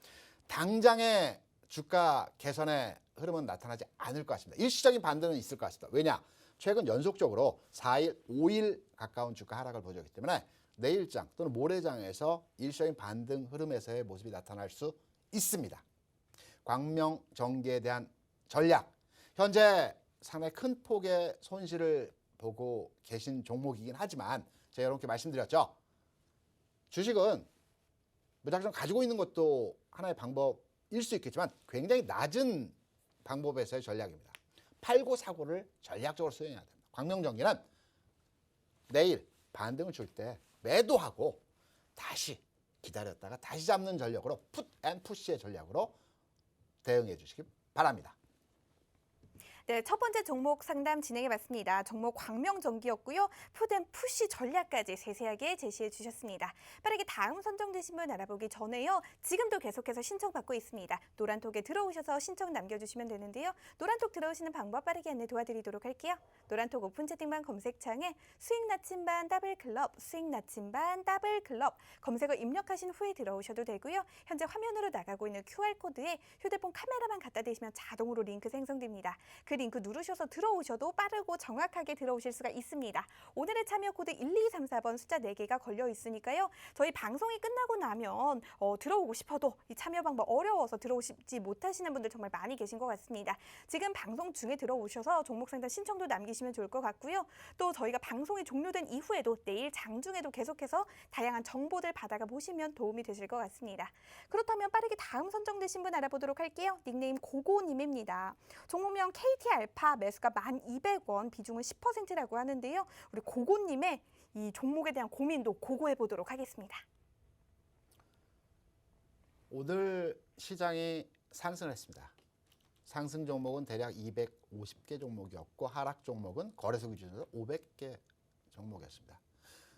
당장의 주가 개선의 흐름은 나타나지 않을 것 같습니다. 일시적인 반등은 있을 것 같습니다. 왜냐? 최근 연속적으로 4일, 5일 가까운 주가 하락을 보여줬기 때문에 내일장 또는 모레장에서 일시적인 반등 흐름에서의 모습이 나타날 수 있습니다. 광명전기에 대한 전략, 현재 상당히 큰 폭의 손실을 보고 계신 종목이긴 하지만 제가 여러분께 말씀드렸죠. 주식은 무작정 가지고 있는 것도 하나의 방법일 수 있겠지만 굉장히 낮은 방법에서의 전략입니다. 팔고 사고를 전략적으로 수행해야 됩니다. 광명전기는 내일 반등을 줄 때 매도하고 다시 기다렸다가 다시 잡는 전략으로 풋앤푸시의 전략으로 대응해 주시기 바랍니다. 네, 첫 번째 종목 상담 진행해 봤습니다. 종목 광명전기였고요. 풋앤푸시 전략까지 세세하게 제시해 주셨습니다. 빠르게 다음 선정되신 분 알아보기 전에요. 지금도 계속해서 신청받고 있습니다. 노란톡에 들어오셔서 신청 남겨주시면 되는데요. 노란톡 들어오시는 방법 빠르게 안내 도와드리도록 할게요. 노란톡 오픈 채팅방 검색창에 수익 나침반 더블클럽, 수익 나침반 더블클럽 검색어 입력하신 후에 들어오셔도 되고요. 현재 화면으로 나가고 있는 QR코드에 휴대폰 카메라만 갖다 대시면 자동으로 링크 생성됩니다. 그 링크 누르셔서 들어오셔도 빠르고 정확하게 들어오실 수가 있습니다. 오늘의 참여 코드 1234번 숫자 4개가 걸려 있으니까요. 저희 방송이 끝나고 나면 들어오고 싶어도 이 참여 방법 어려워서 들어오시지 못하시는 분들 정말 많이 계신 것 같습니다. 지금 방송 중에 들어오셔서 종목 상담 신청도 남기시면 좋을 것 같고요. 또 저희가 방송이 종료된 이후에도 내일 장중에도 계속해서 다양한 정보들 받아가 보시면 도움이 되실 것 같습니다. 그렇다면 빠르게 다음 선정되신 분 알아보도록 할게요. 닉네임 고고님입니다. 종목명 KT 알파 매수가 1,200원, 비중은 10%라고 하는데요. 우리 고고님의 이 종목에 대한 고민도 고고해 보도록 하겠습니다. 오늘 시장이 상승했습니다. 상승 종목은 대략 250개 종목이었고 하락 종목은 거래소 기준으로 500개 종목이었습니다.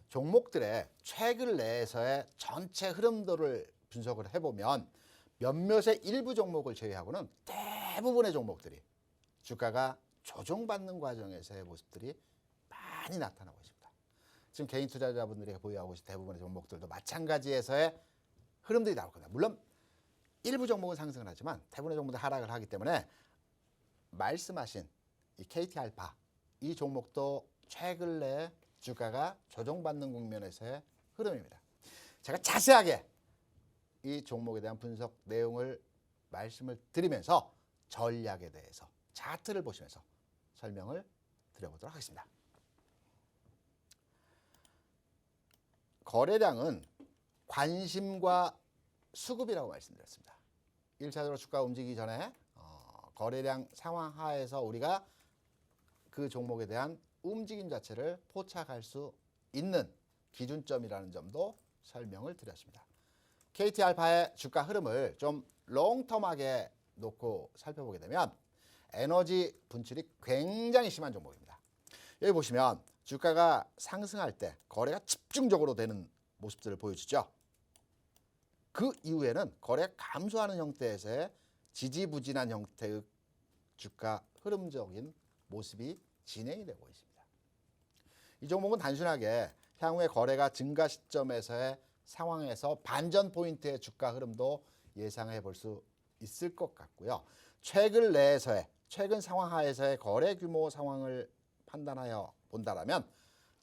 종목들의 최근 내에서의 전체 흐름도를 분석을 해보면 몇몇의 일부 종목을 제외하고는 대부분의 종목들이 주가가 조정받는 과정에서의 모습들이 많이 나타나고 있습니다. 지금 개인 투자자분들이 보유하고 있는 대부분의 종목들도 마찬가지에서의 흐름들이 나올 겁니다. 물론 일부 종목은 상승을 하지만 대부분의 종목들 하락을 하기 때문에 말씀하신 이 KT알파 이 종목도 최근 내에 주가가 조정받는 국면에서의 흐름입니다. 제가 자세하게 이 종목에 대한 분석 내용을 말씀을 드리면서 전략에 대해서 차트를 보시면서 설명을 드려보도록 하겠습니다. 거래량은 관심과 수급이라고 말씀드렸습니다. 1차적으로 주가 움직이기 전에 거래량 상황 하에서 우리가 그 종목에 대한 움직임 자체를 포착할 수 있는 기준점이라는 점도 설명을 드렸습니다. KT알파의 주가 흐름을 좀 롱텀하게 놓고 살펴보게 되면 에너지 분출이 굉장히 심한 종목입니다. 여기 보시면 주가가 상승할 때 거래가 집중적으로 되는 모습들을 보여주죠. 그 이후에는 거래가 감소하는 형태에서의 지지부진한 형태의 주가 흐름적인 모습이 진행이 되고 있습니다. 이 종목은 단순하게 향후에 거래가 증가 시점에서의 상황에서 반전 포인트의 주가 흐름도 예상해 볼 수 있을 것 같고요. 최근 상황 하에서의 거래 규모 상황을 판단하여 본다라면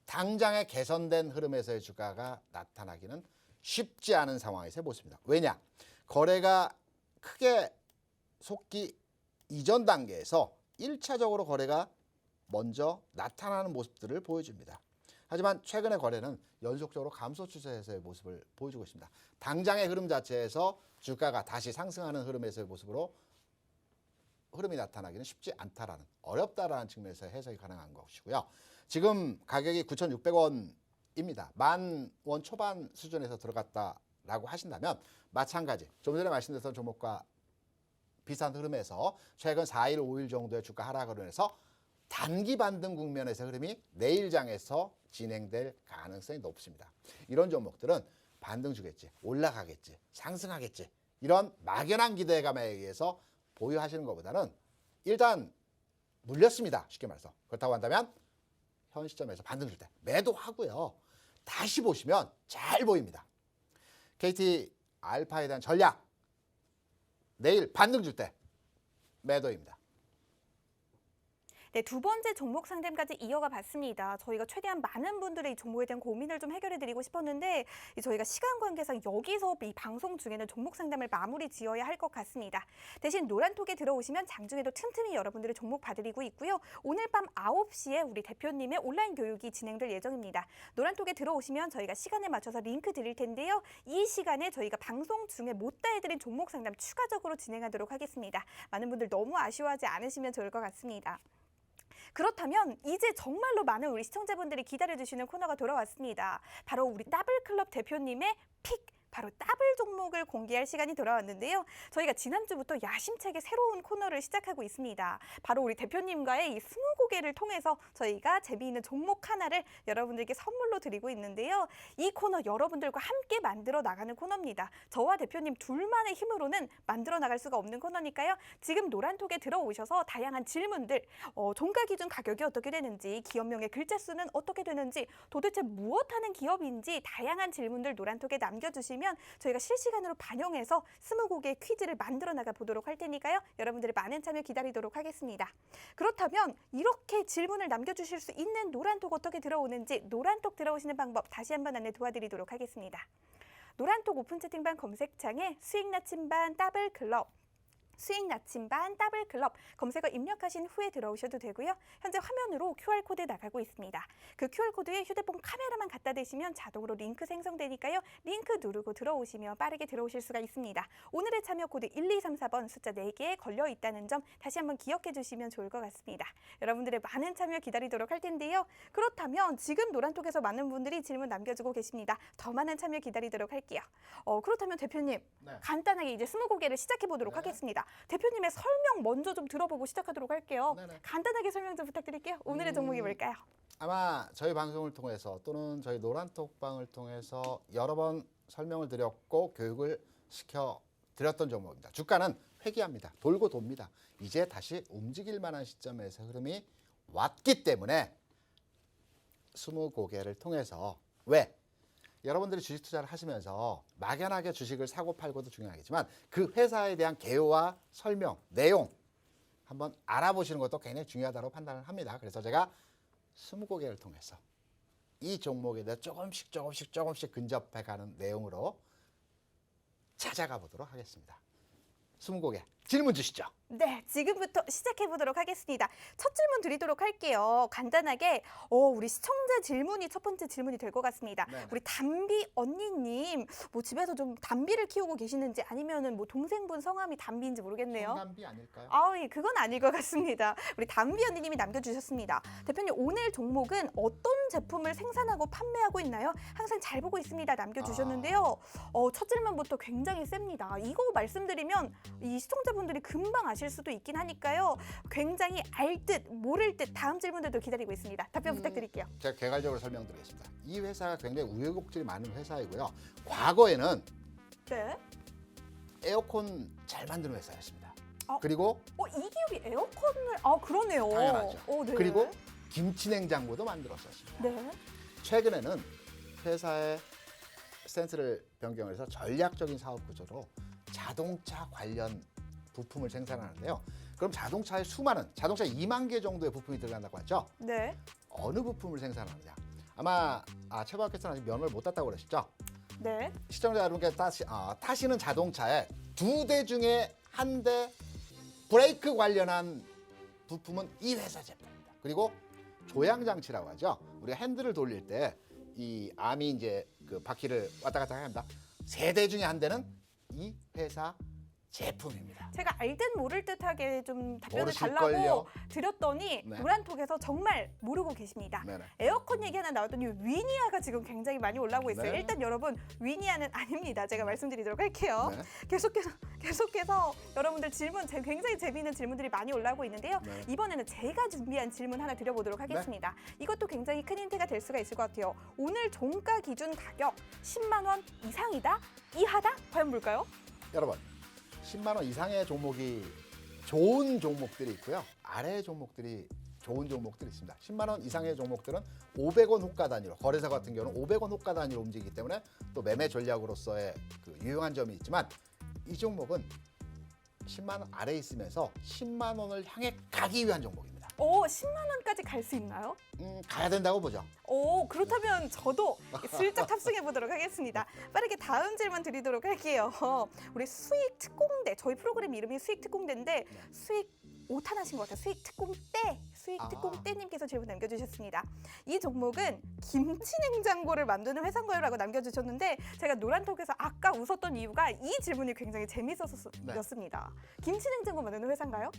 당장의 개선된 흐름에서의 주가가 나타나기는 쉽지 않은 상황에서의 모습입니다. 왜냐? 거래가 크게 속기 이전 단계에서 1차적으로 거래가 먼저 나타나는 모습들을 보여줍니다. 하지만 최근의 거래는 연속적으로 감소 추세에서의 모습을 보여주고 있습니다. 당장의 흐름 자체에서 주가가 다시 상승하는 흐름에서의 모습으로 흐름이 나타나기는 쉽지 않다라는, 어렵다라는 측면에서 해석이 가능한 것이고요. 지금 가격이 9,600원입니다. 10,000원 초반 수준에서 들어갔다라고 하신다면 마찬가지 좀 전에 말씀드렸던 종목과 비슷한 흐름에서 최근 4일, 5일 정도의 주가 하락으로 인해서 단기 반등 국면에서 흐름이 내일장에서 진행될 가능성이 높습니다. 이런 종목들은 반등 주겠지, 올라가겠지, 상승하겠지 이런 막연한 기대감에 의해서 보유하시는 것보다는 일단 물렸습니다. 쉽게 말해서. 그렇다고 한다면 현 시점에서 반등 줄 때 매도하고요. 다시 보시면 잘 보입니다. KT 알파에 대한 전략. 내일 반등 줄 때 매도입니다. 네, 두 번째 종목 상담까지 이어가 봤습니다. 저희가 최대한 많은 분들의 이 종목에 대한 고민을 좀 해결해 드리고 싶었는데 저희가 시간 관계상 여기서 이 방송 중에는 종목 상담을 마무리 지어야 할 것 같습니다. 대신 노란톡에 들어오시면 장중에도 틈틈이 여러분들의 종목 봐드리고 있고요. 오늘 밤 9시에 우리 대표님의 온라인 교육이 진행될 예정입니다. 노란톡에 들어오시면 저희가 시간에 맞춰서 링크 드릴 텐데요. 이 시간에 저희가 방송 중에 못다 해드린 종목 상담 추가적으로 진행하도록 하겠습니다. 많은 분들 너무 아쉬워하지 않으시면 좋을 것 같습니다. 그렇다면 이제 정말로 많은 우리 시청자분들이 기다려주시는 코너가 돌아왔습니다. 바로 우리 더블클럽 대표님의 픽! 바로 더블 종목을 공개할 시간이 돌아왔는데요. 저희가 지난주부터 야심차게 새로운 코너를 시작하고 있습니다. 바로 우리 대표님과의 이 스무고개를 통해서 저희가 재미있는 종목 하나를 여러분들께 선물로 드리고 있는데요. 이 코너 여러분들과 함께 만들어 나가는 코너입니다. 저와 대표님 둘만의 힘으로는 만들어 나갈 수가 없는 코너니까요. 지금 노란톡에 들어오셔서 다양한 질문들, 종가 기준 가격이 어떻게 되는지, 기업명의 글자 수는 어떻게 되는지, 도대체 무엇하는 기업인지 다양한 질문들 노란톡에 남겨주시면 저희가 실시간으로 반영해서 스무고개 퀴즈를 만들어 나가 보도록 할 테니까요. 여러분들의 많은 참여 기다리도록 하겠습니다. 그렇다면 이렇게 질문을 남겨주실 수 있는 노란톡 어떻게 들어오는지 노란톡 들어오시는 방법 다시 한번 안내 도와드리도록 하겠습니다. 노란톡 오픈 채팅방 검색창에 수익 나침반 더블클럽 수익 나침반 더블클럽 검색어 입력하신 후에 들어오셔도 되고요. 현재 화면으로 QR코드 나가고 있습니다. 그 QR코드에 휴대폰 카메라만 갖다 대시면 자동으로 링크 생성되니까요. 링크 누르고 들어오시면 빠르게 들어오실 수가 있습니다. 오늘의 참여 코드 1234번 숫자 4개에 걸려 있다는 점 다시 한번 기억해 주시면 좋을 것 같습니다. 여러분들의 많은 참여 기다리도록 할 텐데요. 그렇다면 지금 노란톡에서 많은 분들이 질문 남겨주고 계십니다. 더 많은 참여 기다리도록 할게요. 그렇다면 대표님 네. 간단하게 이제 스무고개를 시작해 보도록 네. 하겠습니다. 대표님의 설명 먼저 좀 들어보고 시작하도록 할게요. 네네. 간단하게 설명 좀 부탁드릴게요. 오늘의 종목이 뭘까요? 아마 저희 방송을 통해서 또는 저희 노란톡방을 통해서 여러 번 설명을 드렸고 교육을 시켜드렸던 종목입니다. 주가는 회귀합니다. 돌고 돕니다. 이제 다시 움직일 만한 시점에서 흐름이 왔기 때문에 스무고개를 통해서 왜? 여러분들이 주식 투자를 하시면서 막연하게 주식을 사고 팔고도 중요하겠지만 그 회사에 대한 개요와 설명, 내용 한번 알아보시는 것도 굉장히 중요하다고 판단을 합니다. 그래서 제가 스무고개를 통해서 이 종목에 대해 조금씩 근접해가는 내용으로 찾아가 보도록 하겠습니다. 스무고개 질문 주시죠. 네, 지금부터 시작해 보도록 하겠습니다. 첫 질문 드리도록 할게요. 간단하게 우리 시청자 질문이 첫 번째 질문이 될 것 같습니다. 네네. 우리 담비 언니님, 뭐 집에서 좀 담비를 키우고 계시는지 아니면은 뭐 동생분 성함이 담비인지 모르겠네요. 성담비 아닐까요? 예, 그건 아닐 것 같습니다. 우리 담비 언니님이 남겨주셨습니다. 대표님, 오늘 종목은 어떤 제품을 생산하고 판매하고 있나요? 항상 잘 보고 있습니다. 남겨주셨는데요. 첫 질문부터 굉장히 셉니다. 이거 말씀드리면 이 시청자분들이 금방 아실 수도 있긴 하니까요. 굉장히 알 듯 모를 듯 다음 질문들도 기다리고 있습니다. 답변 부탁드릴게요. 제가 개괄적으로 설명드리겠습니다. 이 회사가 굉장히 우여곡절이 많은 회사이고요. 과거에는 네. 에어컨 잘 만드는 회사였습니다. 어. 그리고 이 기업이 에어컨을 그러네요. 당연하죠. 네. 그리고 김치냉장고도 만들었었습니다. 네. 최근에는 회사의 스탠스를 변경해서 전략적인 사업 구조로 자동차 관련 부품을 생산하는데요. 그럼 자동차에 수많은, 자동차 2만 개 정도의 부품이 들어간다고 하죠. 네. 어느 부품을 생산하느냐. 아마 최박께서는 아직 면허를 못 땄다고 그러셨죠. 네. 시청자 여러분께 타시는 자동차에 2대 중에 1대 브레이크 관련한 부품은 이 회사 제품입니다. 그리고 조향 장치라고 하죠. 우리가 핸들을 돌릴 때 이 암이 이제 그 바퀴를 왔다 갔다 합니다. 3대 중에 1대는 이 회사 제품입니다. 제가 알 듯 모를 듯하게 좀 답변을 모르실걸요? 달라고 드렸더니 네. 노란톡에서 정말 모르고 계십니다. 네네. 에어컨 얘기 하나 나왔더니 위니아가 지금 굉장히 많이 올라오고 있어요. 네. 일단 여러분 위니아는 아닙니다. 제가 말씀드리도록 할게요. 네. 계속해서 여러분들 질문 굉장히 재미있는 질문들이 많이 올라오고 있는데요. 네. 이번에는 제가 준비한 질문 하나 드려보도록 하겠습니다. 이것도 굉장히 큰 힌트가 될 수가 있을 것 같아요. 오늘 종가 기준 가격 10만 원 이상이다? 이하다? 과연 뭘까요? 여러분 10만 원 이상의 종목이 좋은 종목들이 있고요. 아래의 종목들이 좋은 종목들이 있습니다. 10만 원 이상의 종목들은 500원 호가 단위로, 거래소 같은 경우는 500원 호가 단위로 움직이기 때문에 또 매매 전략으로서의 그 유용한 점이 있지만, 이 종목은 10만 원 아래에 있으면서 10만 원을 향해 가기 위한 종목입니다. 10만 원까지 갈 수 있나요? 가야 된다고 보죠. 그렇다면 저도 슬쩍 탑승해 보도록 하겠습니다. 빠르게 다음 질문 드리도록 할게요. 우리 수익 특공대, 저희 프로그램 이름이 수익 특공대인데 수익 오탄하신 것 같아요. 수익 특공대, 수익 특공대님께서 질문 남겨주셨습니다. 이 종목은 김치 냉장고를 만드는 회사인가요라고 남겨주셨는데, 제가 노란톡에서 아까 웃었던 이유가 이 질문이 굉장히 재밌었습니다. 김치 냉장고 만드는 회사인가요?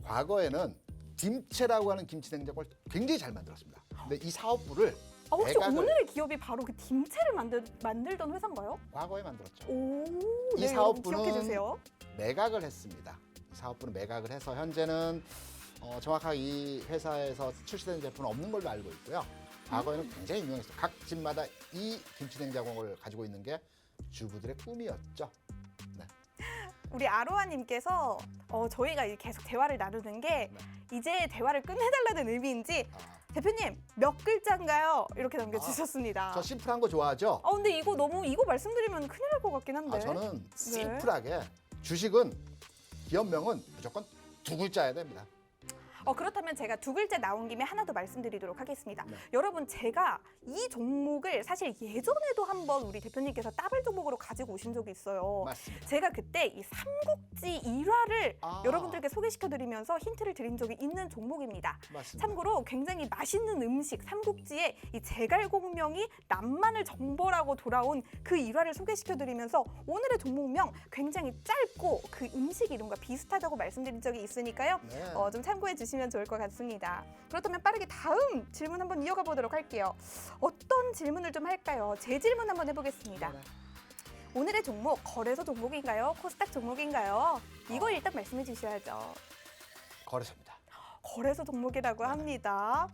과거에는 김채라고 하는 김치 냉장고를 굉장히 잘 만들었습니다. 근데 이 사업부를 혹시 매각을 오늘의 기업이 바로 그 김채를 만들던 회사인가요? 과거에 만들었죠. 네, 이 여러분 사업부는 기억해 주세요. 매각을 했습니다. 이 사업부는 매각을 해서 현재는 정확하게 이 회사에서 출시된 제품은 없는 걸로 알고 있고요. 과거에는 굉장히 유명했어요. 각 집마다 이 김치 냉장고를 가지고 있는 게 주부들의 꿈이었죠. 네. 우리 아로하님께서 저희가 계속 대화를 나누는 게 네. 이제 대화를 끝내달라는 의미인지 대표님 몇 글자인가요? 이렇게 남겨주셨습니다. 저 심플한 거 좋아하죠? 근데 이거 말씀드리면 큰일 날 것 같긴 한데. 저는 심플하게 주식은 기업명은 무조건 2글자여야 됩니다. 그렇다면 제가 2글자 나온 김에 하나 더 말씀드리도록 하겠습니다. 네. 여러분, 제가 이 종목을 사실 예전에도 한번 우리 대표님께서 더블 종목으로 가지고 오신 적이 있어요. 맞습니다. 제가 그때 이 삼국지 일화를 아. 여러분들께 소개시켜드리면서 힌트를 드린 적이 있는 종목입니다. 맞습니다. 참고로 굉장히 맛있는 음식 삼국지에 이 제갈공명이 남만을 정벌하고 돌아온 그 일화를 소개시켜드리면서 오늘의 종목명 굉장히 짧고 그 음식 이름과 비슷하다고 말씀드린 적이 있으니까요. 네. 좀 참고해 주시면 좋을 것 같습니다. 그렇다면 빠르게 다음 질문 한번 이어가 보도록 할게요. 어떤 질문을 좀 할까요? 제 질문 한번 해보겠습니다. 네. 오늘의 종목 거래소 종목인가요? 코스닥 종목인가요? 이걸 일단 말씀해 주셔야죠. 거래소입니다. 거래소 종목이라고 합니다.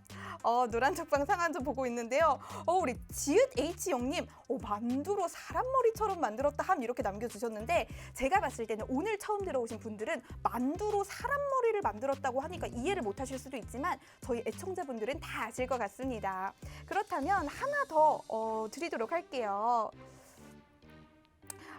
노란척방 상한점 보고 있는데요. 우리 지읒 H영님, 만두로 사람 머리처럼 만들었다 함 이렇게 남겨주셨는데, 제가 봤을 때는 오늘 처음 들어오신 분들은 만두로 사람 머리를 만들었다고 하니까 이해를 못하실 수도 있지만 저희 애청자분들은 다 아실 것 같습니다. 그렇다면 하나 더 드리도록 할게요.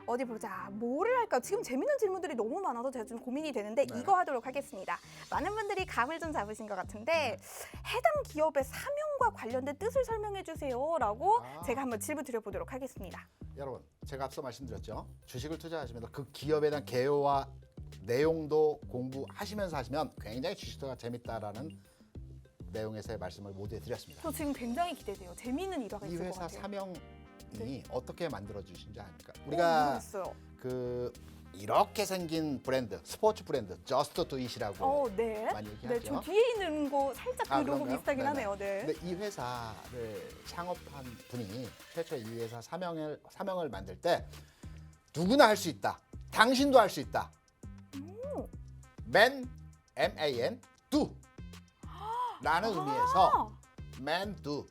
어디 보자. 뭐를 할까? 지금 재밌는 질문들이 너무 많아서 제가 좀 고민이 되는데 네. 이거 하도록 하겠습니다. 많은 분들이 감을 좀 잡으신 것 같은데 해당 기업의 사명과 관련된 뜻을 설명해 주세요라고 제가 한번 질문 드려보도록 하겠습니다. 여러분, 제가 앞서 말씀드렸죠. 주식을 투자하시면서 그 기업에 대한 개요와 내용도 공부하시면서 하시면 굉장히 주식투자가 재밌다라는 내용에서의 말씀을 모두 해드렸습니다. 저 지금 굉장히 기대돼요. 재미있는 일화가 이 있을 것 회사 같아요. 사명이 네. 어떻게 만들어주신지 아닙니까? 우리가 모르겠어요. 이렇게 생긴 브랜드, 스포츠 브랜드 저스트 두 it이라고 네. 많이 네, 얘기하죠. 저 뒤에 있는 거 살짝 그 로고 그런가요? 비슷하긴 네네. 하네요. 네. 근데 이 회사를 창업한 분이 최초에 이 회사 사명을 만들 때 누구나 할 수 있다. 당신도 할 수 있다. Man, M-A-N, do 라는 의미에서 man, do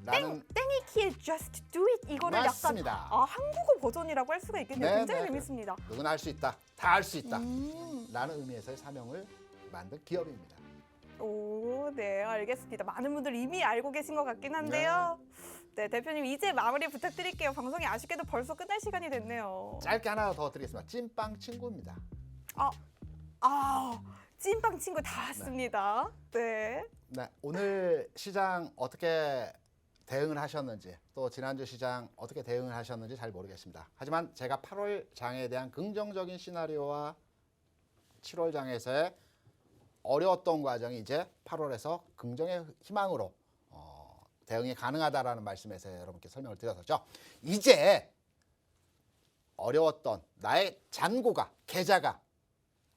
라는 땡이키의 Just Do It 이거를 맞습니다. 약간 한국어 버전이라고 할 수가 있겠네요. 네, 굉장히 네. 재밌습니다. 누구나 할 수 있다. 다 할 수 있다. 음. 라는 의미에서의 사명을 만든 기업입니다. 네, 알겠습니다. 많은 분들 이미 알고 계신 것 같긴 한데요. 네, 대표님 이제 마무리 부탁드릴게요. 방송이 아쉽게도 벌써 끝날 시간이 됐네요. 짧게 하나 더 드리겠습니다. 찐빵 친구입니다. 찐빵 친구 다 왔습니다. 네. 네, 오늘 시장 어떻게 대응을 하셨는지, 또 지난주 시장 어떻게 대응을 하셨는지 잘 모르겠습니다. 하지만 제가 8월 장에 대한 긍정적인 시나리오와 7월 장에서의 어려웠던 과정이 이제 8월에서 긍정의 희망으로 대응이 가능하다라는 말씀에서 여러분께 설명을 드렸었죠. 이제 어려웠던 나의 잔고가, 계좌가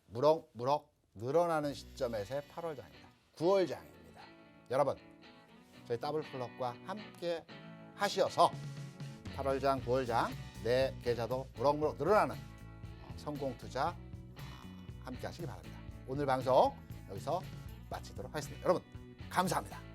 무럭무럭 늘어나는 시점에서의 8월 장입니다. 9월 장입니다. 여러분, 저희 더블클럽과 함께 하시어서 8월장, 9월장 내 계좌도 무럭무럭 늘어나는 성공 투자 함께 하시기 바랍니다. 오늘 방송 여기서 마치도록 하겠습니다. 여러분, 감사합니다.